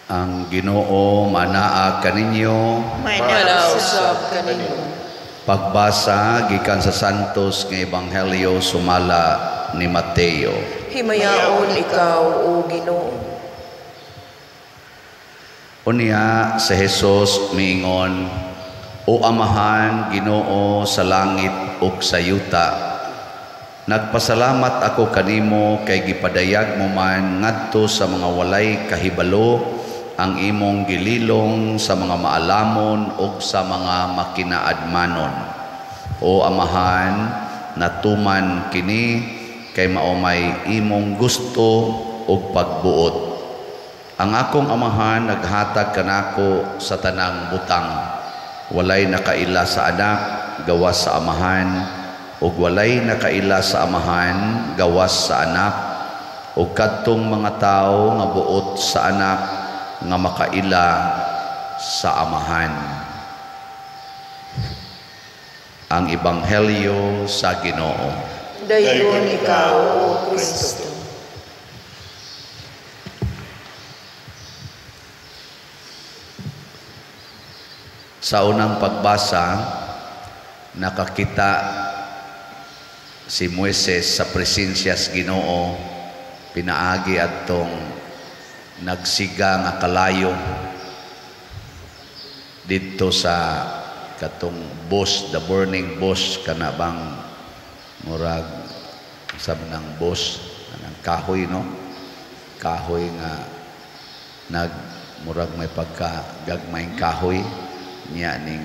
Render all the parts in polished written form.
Ang Ginoo manaa kaninyo. Malausab kaninyo. Pagbasa gikan sa Santos nga Ebanghelyo sumala ni Mateo. Himayaon ikaw, O Ginoo. Unya si Jesus miingon, O Amahan, Ginoo sa langit ug sa yuta, nagpasalamat ako kanimo kay gipadayag mo man ngadto sa mga walay kahibalo ang imong gililong sa mga maalamon ug sa mga makinaadmanon. O Amahan, natuman kini kay maumay imong gusto ug pagbuot. Ang akong Amahan naghatag kanako sa tanang butang. Walay nakaila sa anak gawas sa Amahan, ug walay nakaila sa Amahan gawas sa anak, ug kadtong mga tawo nga buot sa anak nga makaila sa Amahan. Ang Ebanghelyo sa Ginoo. Dayon ikaw, O Kristo. Sa unang pagbasa, nakakita si Moises sa presensya sa Ginoo, pinaagi adtong nagsiga nga kalayo dito sa katong bush, the burning bush, kana bang murag sabi ng bush, ng kahoy, no? Kahoy nga murag may pagkagagmayng kahoy niya ning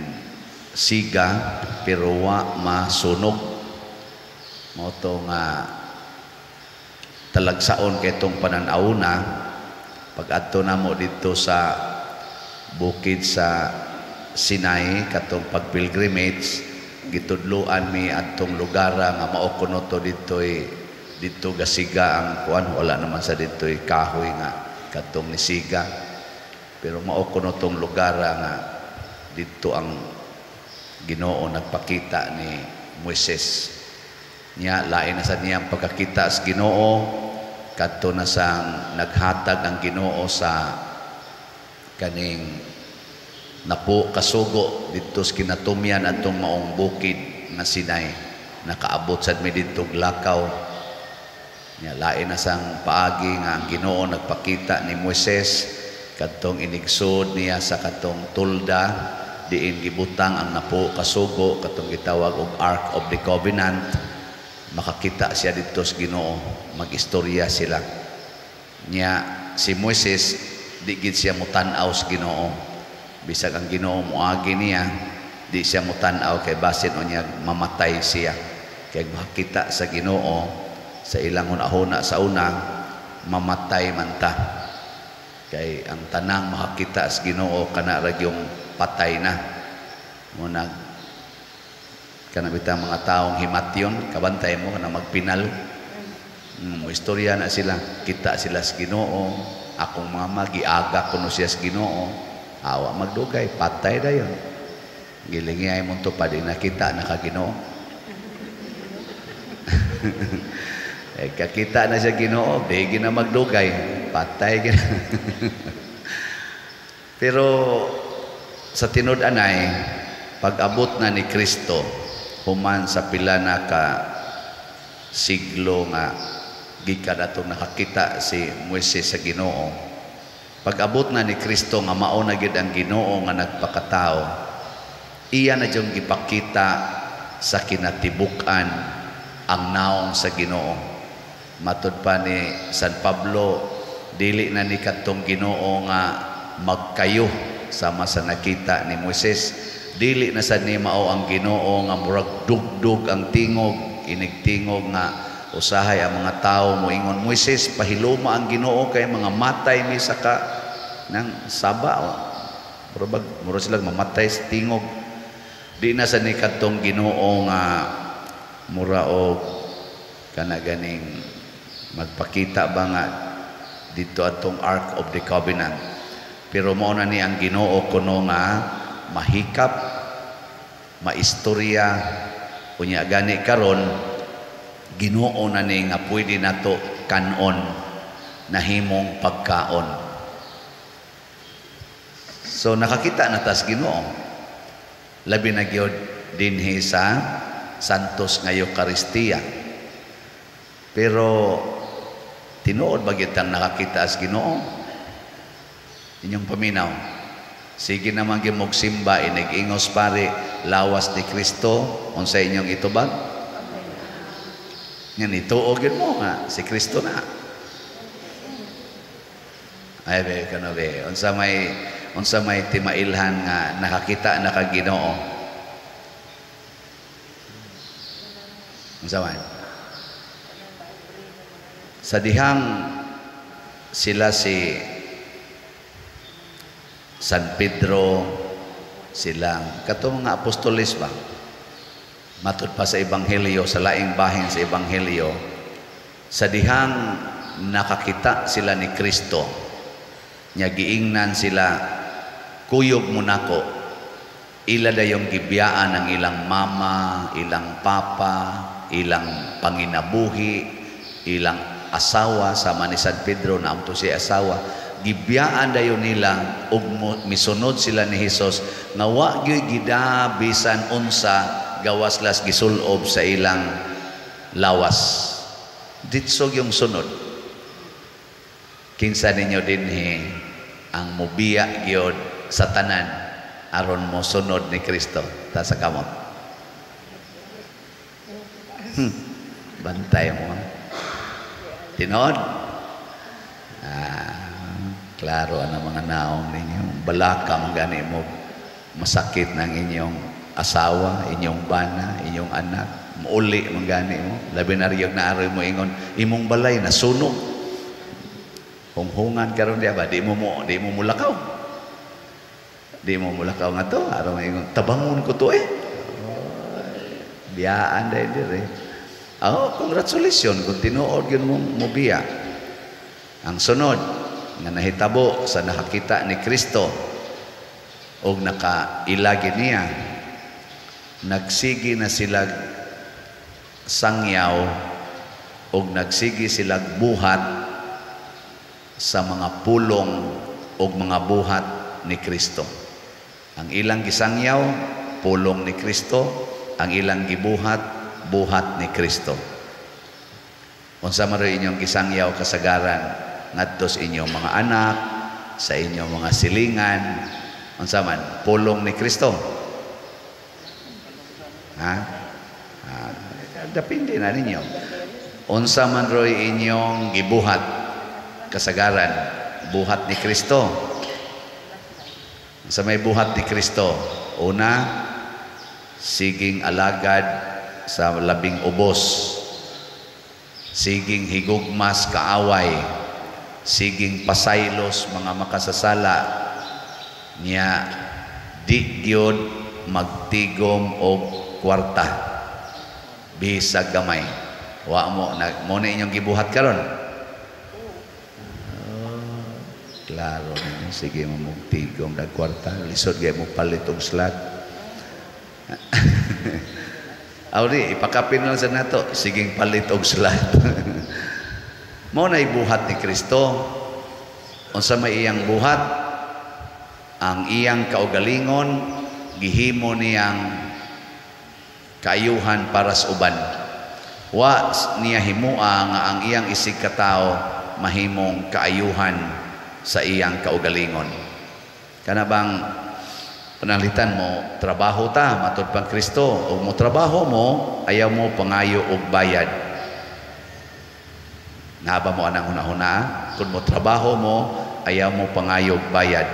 siga pero wa masunog mo to nga talagsaon kay tong pananauna. Pag adto namo dito sa bukid sa Sinai katong pagpilgrimage, gitudloan mi adtong lugar nga mao kuno to dito gasiga ang kuan, wala naman sa dito'y kahoy nga katong nisiga, pero mao kuno tong lugar nga dito ang Ginoo nagpakita ni Moises. Niya lain na sa niyang pagkakita sa Ginoo, kadto na sang naghatag ang Ginoo sa kaning napo kasugo dito sa kinatumyan atong maong bukid nga Sinai, nakaabot sad mi dito lakaw. Niya lain na sang paagi nga ang Ginoo nagpakita ni Moises kadtong inigsod niya sa katong tulda diin gibutang ang napo kasugo katong gitawag og Ark of the Covenant. Makakita siya dito sa Ginoo, magistorya sila. Nya si Moises di gid siya mutan-aw sa Ginoo. Bisag ang Ginoo moagi niya, di siya mutan-aw kay basin o niya mamatay siya. Kay makakita sa Ginoo sa ilang hunahuna sa una, mamatay man ta. Kay ang tanang makakita sa Ginoo kana ra yung patay na. Munag kana bitang mga taong himatyon, kabantay mo kana magpinal. Mo istorya na sila, kita sila sa Ginoo, akong mama giaga kuno siya sa Ginoo, awa magdugay, patay dayon. Gilingay mo to pa di nakita na ka Ginoo. Kakita na siya Ginoo, bigi na magdugay, patay gina. Pero sa tinud-anay, pag-abot na ni Kristo, human sa pila na ka siglo nga gikan atong nakakita si Moises sa Ginoo, pag-abot na ni Kristo nga mao na gid ang Ginoo nga nagpakatao, iya na jung gipakita sa kinatibuk-an ang naong sa Ginoo. Matud pa ni San Pablo, dili na ni kadtong Ginoo nga magkayo sama sa nakita ni Moises. Dili na sad ni mao ang Ginoo nga murag dugdug ang tingog, inigtingog nga usahay ang mga tawo moingon, Moises pahiluma ang Ginoo kay mga matay mi sa ka nang saba. Murag sila mamatay sa tingog. Di na sad ni kadtong Ginoo nga mura og kana ganing magpakita ba nga dito atong Ark of the Covenant. Pero mao na ni ang Ginoo kuno nga mahikap, maistorya, unya gani karon Ginoo na ni nga pwede nato kanon nahimong pagkaon. So nakakita na tas Ginoo. Labi na gyud dinhi sa Santos nga Eucharistia. Pero tinuod ba gyud ang nakakita as Ginoo? Inyong paminaw. Sige naman gyud magsimba inigingos pare lawas ni Kristo unsa inyong itubag? Yan ituo gyud mo nga si Kristo na. Ay be kano be unsa may timailhan nga nakakita na kag Ginoo. Unsa man? Sa dihang sila si San Pedro, silang katong mga apostoles ba? Matud pa sa Ebanghelyo, sa laing bahin sa Ebanghelyo, sa dihang nakakita sila ni Kristo, nya giingnan sila, kuyog mo nako, ila dayong gibiyaan ang ilang mama, ilang papa, ilang panginabuhi, ilang asawa, sama ni San Pedro na amto siya asawa, gibiyaan dayon nila ug misunod sila ni Hesus nga wa gyud gida bisan unsa gawaslas gisulob sa ilang lawas. Ditsog yung sunod. Kinsa ninyo dinhi ang mubiya gyud sa tanan aron mo sunod ni Kristo ta sa kamot. Bantay mo. Tinod. Klaro ang mga naong ninyo. Balaka manggani mo masakit ng inyong asawa, inyong bana, inyong anak. Muuli manggani mo. Labi na riyog na aroy mo ingon, imong balay na sunog. Hunghungan karon di ba? Di mo mulakaw. Di mo mulakaw nga to. Aron mo ingon, tabangon ko to eh. Biyaan dahil dire. Congratulations kung tinuod yun mo biya. Ang sunod, nga nahitabo sa nakakita ni Kristo o nakailagi niya, nagsigi na sila sangyaw o nagsigi sila buhat sa mga pulong o mga buhat ni Kristo. Ang ilang gisangyaw, pulong ni Kristo. Ang ilang gibuhat, buhat ni Kristo. Unsa man ray inyong gisangyaw kasagaran ngadto sa inyong mga anak, sa inyong mga silingan, unsa man pulong ni Kristo. Depende na ninyo. Unsa man roy inyong gibuhat kasagaran, buhat ni Kristo. Sa may buhat ni Kristo, una, siging alagad sa labing ubos, siging higugmas kaaway, siging pasaylos mga makasasala niya, di gyud magtigom og kwarta bisag gamay. Wa mo na inyong gibuhat karon. Klaro ninyo, sige mo magtigom dag kwarta, lisod gay mo palit og slot. Awri ipakapin lang sa nato, siging palit og slot. Mao na ibuhat ni Kristo. Unsa may iyang buhat? Ang iyang kaugalingon gihimo niyang kaayuhan para sa uban. Wa niya himua nga ang iyang isig katao mahimong kaayuhan sa iyang kaugalingon. Kana bang panalitan mo trabaho ta matud pang Kristo, o mo trabaho mo ayaw mo pangayo og bayad. Naba mo anang hunahuna, kung mo trabaho mo, ayaw mo pangayog bayad.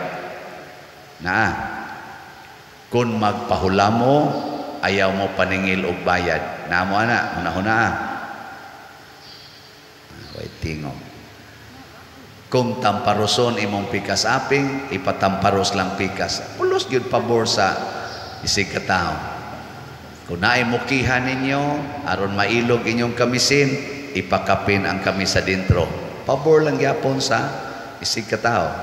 Kung magpahula mo, ayaw mo paningil og bayad. Mo ana, hunahuna. Waitingo. Kung tamparoson imong pikas aping, ipatamparos lang pikas. Pulos gyud pabor sa isig katao. Kung naay mukihan ninyo, aron mailog inyong kamisin, ipakapin ang kami sa dentro. Pabor lang yapon sa isig katao.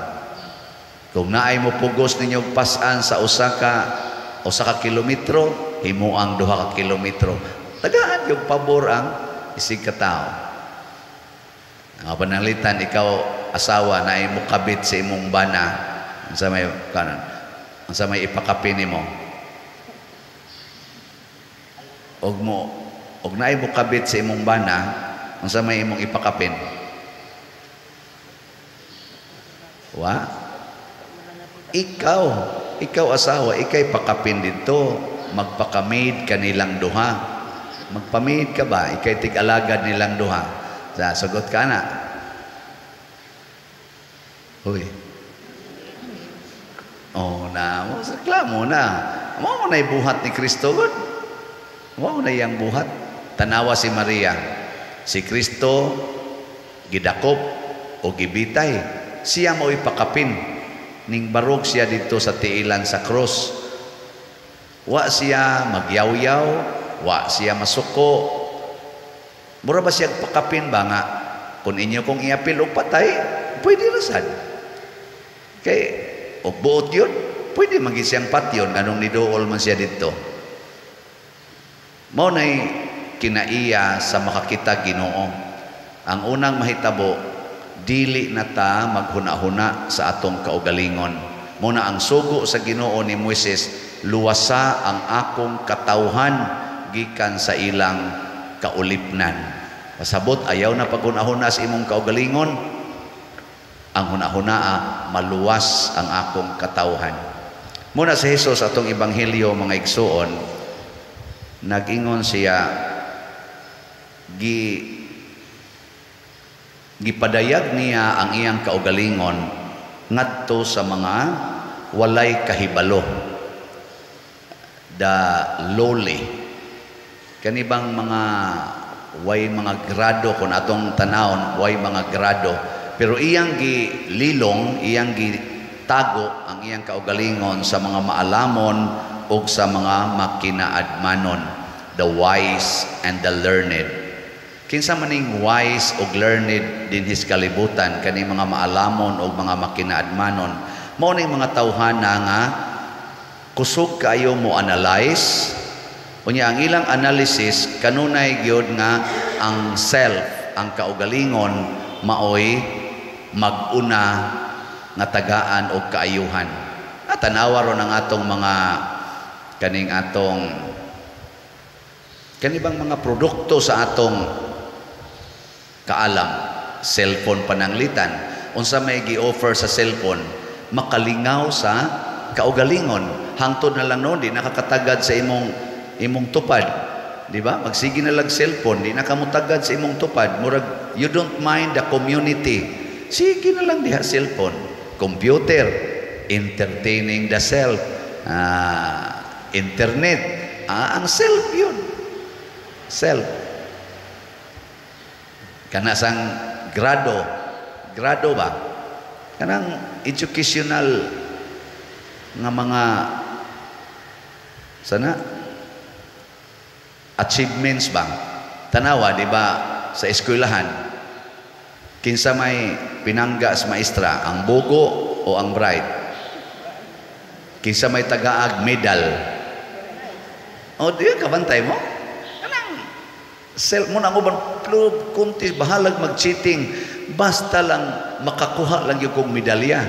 Kung naay mo pugos ninyong pasan sa usa ka kilometro, himo ang 2 ka kilometro. Tagaan yung pabor ang isig katao. Ang panalitan, ikaw asawa na imo kabit sa imong bana sa may kanan. Unsa may ipakapin nimo? Og naay mo kabit sa imong bana, unsa may imong ipakapin? Ikaw asawa, ikay pakapin dito, magpakamid kanilang duha. Magpamid ka ba? Ikay tig-alagad nilang duha. Sagot ka na. Uy. Reklamo na. Mo na buhat ni Kristo gud. Mo na iyang buhat. Tanawa si Maria. Si Kristo gidakop o gibitay. Siya mo ipakapin. Ning barog siya dito sa tiilan sa cross. Wa siya magyaw-yaw, wa siya masuko. Mura ba siya pakapin ba nga? Kung inyo kong iapil o patay, pwede rasad. Kay, o buot yun, pwede maging siyang patyon, ganong nidool man siya dito. Mao na'y kinaiya sa makakita Ginoo. Ang unang mahitabo, dili na ta maghuna-huna sa atong kaugalingon. Muna ang sugo sa Ginoo ni Moises, luwasa ang akong katawhan gikan sa ilang kaulipnan. Pasabot ayaw na paghuna-huna sa imong kaugalingon. Ang huna-hunaa maluwas ang akong katawhan. Muna si Jesus atong ebanghelyo mga igsuon, nag-ingon siya gipadayag niya ang iyang kaugalingon ngadto sa mga walay kahibalo, the lowly, kanibang mga way mga grado, kung atong tanawon way mga grado, pero iyang gililong, iyang gitago ang iyang kaugalingon sa mga maalamon o sa mga makinaadmanon, the wise and the learned. Kinsa maning wise o learned din his kalibutan, kani mga maalamon o mga makinaadmanon, mao ning mga tawhana nga kusog kayo mo analyze. Unya ang ilang analysis kanunay gyud nga ang self, ang kaugalingon maoy mag-una nga tagaan og kaayuhan. At tanawa ron ang atong mga kaning atong kanibang mga produkto sa atong kaalam, cellphone pananglitan. Unsa may gi-offer sa cellphone, makalingaw sa kaugalingon. Hangtod na lang no, di nakakatagad sa imong tupad. Di ba? Magsige na lang cellphone, di nakamutagad sa imong tupad. Murag, you don't mind the community. Sige na lang diha cellphone. Computer, entertaining the self. Internet, ang self yun. Self. Kana sang grado ba? Kanang educational nga mga achievements ba? Tanawa, di ba, sa eskwelahan, kinsa may pinangga sa maestra, ang bugo o ang bride? Kinsa may tagaag medal? O, di kabantay mo? Self mo na mo kunti bahalag mag-cheating, basta lang makakuha lang yung kong medalya.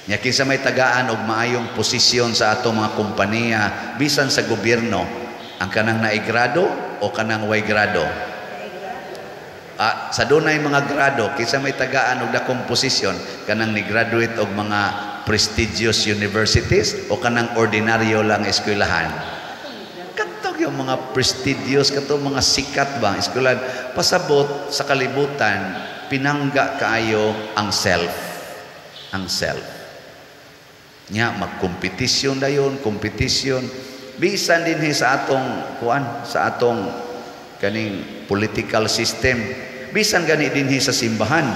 Nya kinsa may tagaan og maayong posisyon sa atong mga kompanya bisan sa gobyerno, ang kanang naigrado o kanang way grado? Sa dunay mga grado, kinsa may tagaan og dakong posisyon, kanang ni graduate og mga prestigious universities o kanang ordinaryo lang eskwelahan? Yung mga prestigious kato mga sikat ba eskwelahan, pasabot sa kalibutan pinangga kaayo ang self nya magkompetisyon dayon, kompetisyon bisan din sa atong sa atong kaning political system, bisan gani din sa simbahan,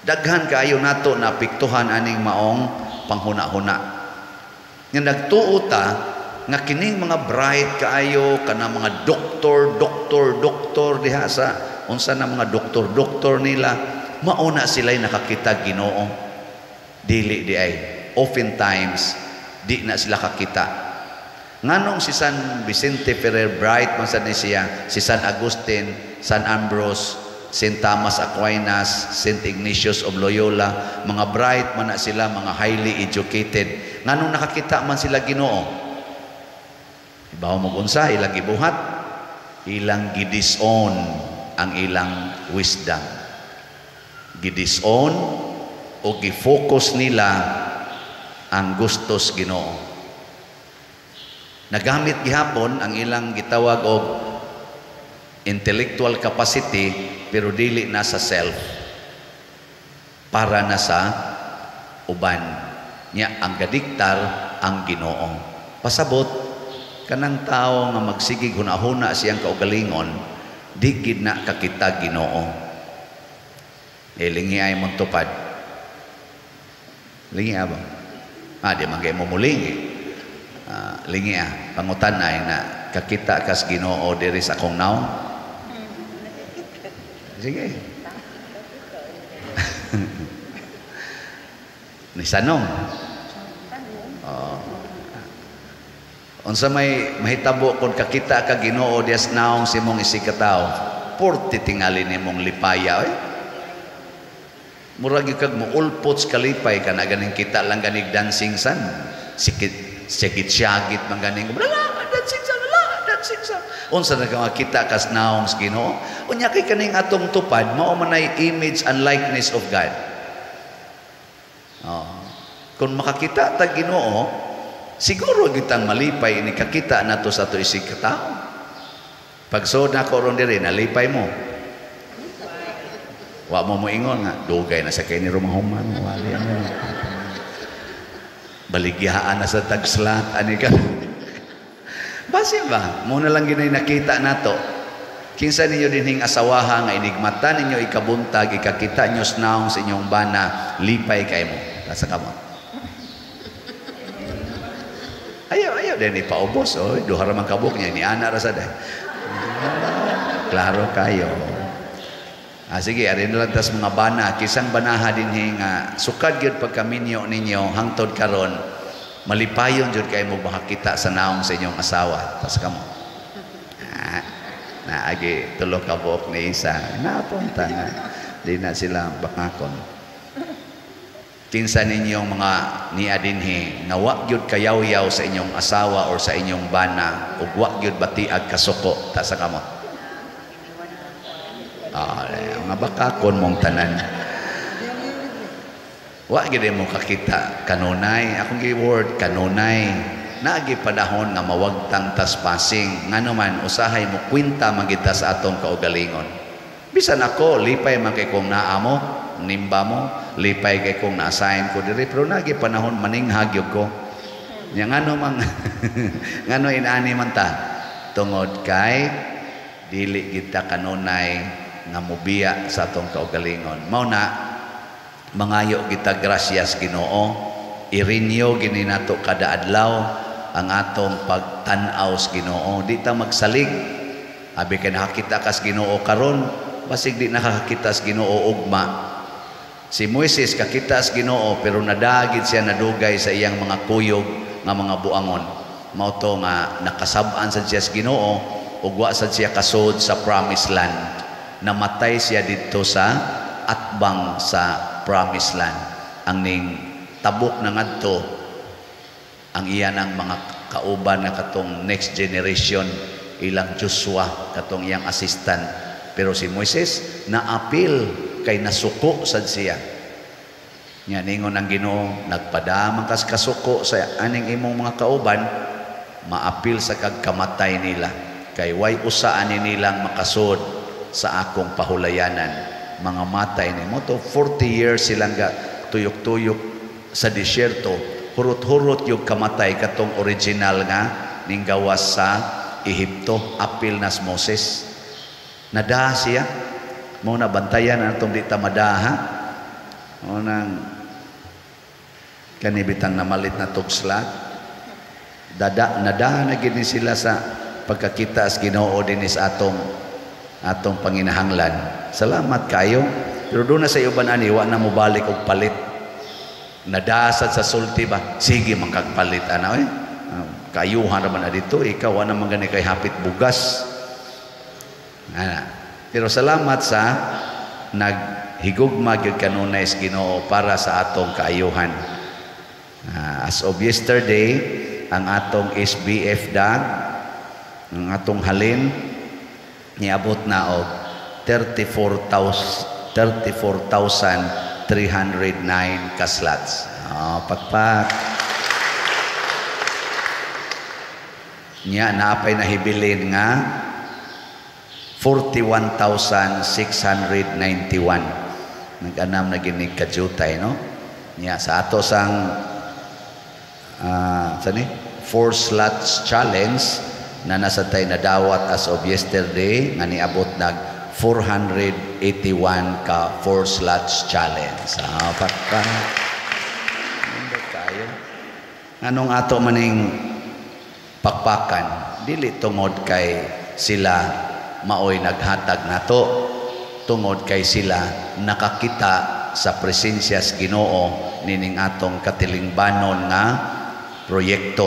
daghan kaayo nato na apektuhan aning maong panghuna-huna nga nagtuo ta nga kining mga bright kaayo kana mga doktor diha sa unsa na mga doktor nila, mauna sila'y nakakita Ginoo. Dili di ay oftentimes di na sila kakita. Nganong si San Vicente Ferrer Bright man sad ni siya, si San Agustin, San Ambrose, St. Thomas Aquinas, St. Ignatius of Loyola, mga bright man na sila, mga highly educated. Nganong nakakita man sila Ginoo? Ibaw mo unsa ilang gibuhat, ilang gidison ang ilang wisdom. Gidison o gifocus nila ang gustos Ginoo. Nagamit gihapon ang ilang gitawag og intellectual capacity pero dili na sa self, para na sa uban niya. Ang gadiktar ang Ginoo. Pasabot kanang tao nga magsigig hunahuna siyang kaugalingon, di gid na kakita Ginoo. Lingi ay mong tupad. Lingi ba? Di man kay mo mulingi. Lingi pangutanay na kakita kas Ginoo diri sa akong naong. Sige. Nisanong. Unsa may mahitabo kung kakita ka Ginoo dias naong si mong isikataw, porti tingali nimong lipaya. Murag kag mo ulpots kalipay ka na ganing kita lang ganig dancing san. Sikit-syagit man ganing dancing san. Unsa na kita kas naong sa Ginoo? Unya kay kaning atong tupad mao man ay image and likeness of God. Kung makakita ta Ginoo, siguro gitang malipay ini kakita nato sa to isig katao. Pagsod na ko ron diri nalipay mo. Wa mo ingon nga dugay na sa kay ni Romahuman wali ano. Baligyahan na sa tagslat ani ka. Basi ba? Muna lang ginay nakita nato. Kinsa ninyo dinhing asawaha nga inigmata ninyo ikabuntag, ikakita nyo snaong sa inyong bana, lipay kay mo. Nasa kamot. Ayaw din ipaubos. Duha ramang kabuk niya, ni Ana rasa dahil. Klaro kayo. Sige, arin lang tas mga bana, kisang banaha dinhing sukad yun pagkaminyo ninyo, hangtod karon malipayon jud kay mo makakita sa naong sa inyong asawa. Tas kamo. Naagi tulo ka buok ni isa. Napunta nga. Di na sila bakakon. Kinsa ninyong mga niadinhi nga wa gyud kayaw-yaw sa inyong asawa or sa inyong bana ug wa gyud batiag kasuko ta sa kamot. Nga bakakon mong tanan. Wa gid mo kakita kanunay, akong gi-word kanunay. Naagi panahon nga mawagtang taspassing, ngano man usahay mo kwenta magita sa atong kaugalingon. Bisan ako lipay man kay kong naa mo, nimba mo, lipay kay kong na-assign ko diri, pero naagi panahon maninghag yug ko. Nya ngano man ngano inani man ta tungod kay dili kita kanunay nga mobiya sa atong kaugalingon. Mao na mangayo kita gracias Ginoo, i-renew gini nato kada adlaw ang atong pagtan-aw sa Ginoo. Di ta magsalig. Abi kay nakakita kas Ginoo karon, basig di nakakita sa Ginoo ugma. Si Moises kakita sa Ginoo pero nadagid siya nadugay sa iyang mga kuyog nga mga buangon. Mao to nga nakasab-an sa siya sa Ginoo ug wa sad siya kasod sa promised land. Namatay siya dito sa atbang sa promised land. Ang ning tabok na ngadto ang iyan ang mga kauban na katong next generation, ilang Joshua katong iyang assistant. Pero si Moises naapil kay nasuko sad siya. Nya ningon ang Ginoo, nagpadamang kas kasuko sa aning imong mga kauban, maapil sa kagkamatay nila kay way usa ani nilang makasud sa akong pahulayanan. Mga matay ni mo to 40 years silang tuyok-tuyok sa disyerto, hurot-hurot yung kamatay katong original nga ning gawas sa Ehipto. Apil nas Moses nadaha siya mo na bantayan atong di ta madaha mo nang kanibitang namalit na tugsla nadaha na gini sila sa pagkakita sa Ginoo dinis atong panginahanglan. Salamat kayo. Pero doon na sa iyo ba wa na mo balik og palit. Nadasad sa sulti ba? Sige magkagpalit ana kayuhan naman na dito. Ikaw na man gani kay hapit bugas. Pero salamat sa naghigugma gyud kanunay sa Ginoo para sa atong kaayuhan. As of yesterday, ang atong SBF dag, ang atong halin, niabot na og 34,309 kaslats. Pagpak. Nya naapay nahibilin nga 41,691. Nag-anam na ginig kadyutay, no? Nya sa ato sang 4 slots challenge na nasa tay na dawat as of yesterday nga niabot nag 481 ka 4 slots challenge. Pagka kayo. Anong ato maning pakpakan? Dili tungod kay sila maoy naghatag nato, tungod kay sila nakakita sa presensya sa Ginoo nining atong katilingbanon nga proyekto,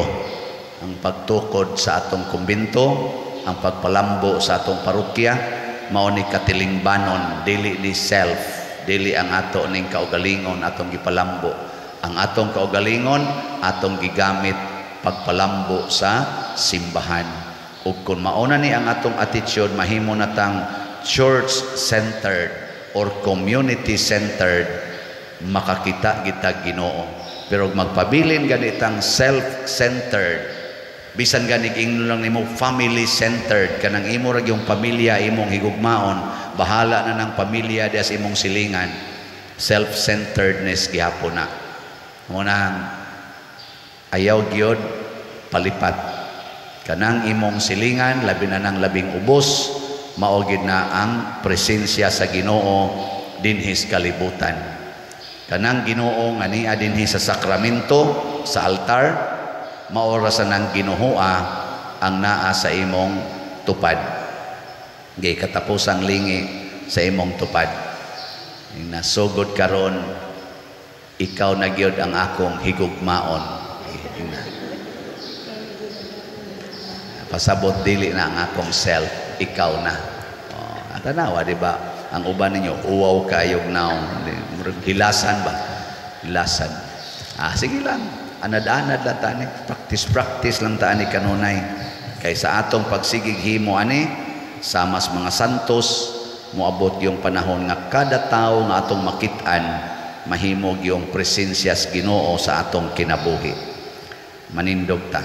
ang pagtukod sa atong kumbento, ang pagpalambo sa atong parokya, mao ni katilingbanon, dili ni self, dili ang ato ning kaugalingon atong gipalambo. Ang atong kaugalingon atong gigamit pagpalambo sa simbahan. Ug kun mauna ni ang atong attitude, mahimo natang church-centered or community-centered, makakita kita Ginoo. Pero magpabilin ganitang self-centered, bisan ganig ingno lang nimo family-centered, kanang imo ra yung pamilya imong higugmaon, bahala na ng pamilya des imong silingan. Self-centeredness gihapon na. Munang ayaw gyud palipat. Kanang imong silingan labi na ng labing ubos, mao gid na ang presensya sa Ginoo dinhis kalibutan. Kanang Ginoo nga niya dinhi sa sakramento, sa altar, maorasan ng ginuhua ang naa sa imong tupad. Gay katapusang lingi sa imong tupad. Nasugod karon, ikaw na gyud ang akong higugmaon. Pasabot dili na ang akong self, ikaw na. Tanawa, di ba? Ang uban ninyo, uwaw kayog naong. Hilasan ba? Hilasan. Sige lang. Anad-anad lang tani. Practice lang tani kanunay. Kaysa atong pagsigig himo ani, samas mga santos, muabot yung panahon nga kada tao nga atong makitaan, mahimog yung presensya sa Ginoo sa atong kinabuhi. Manindog ta.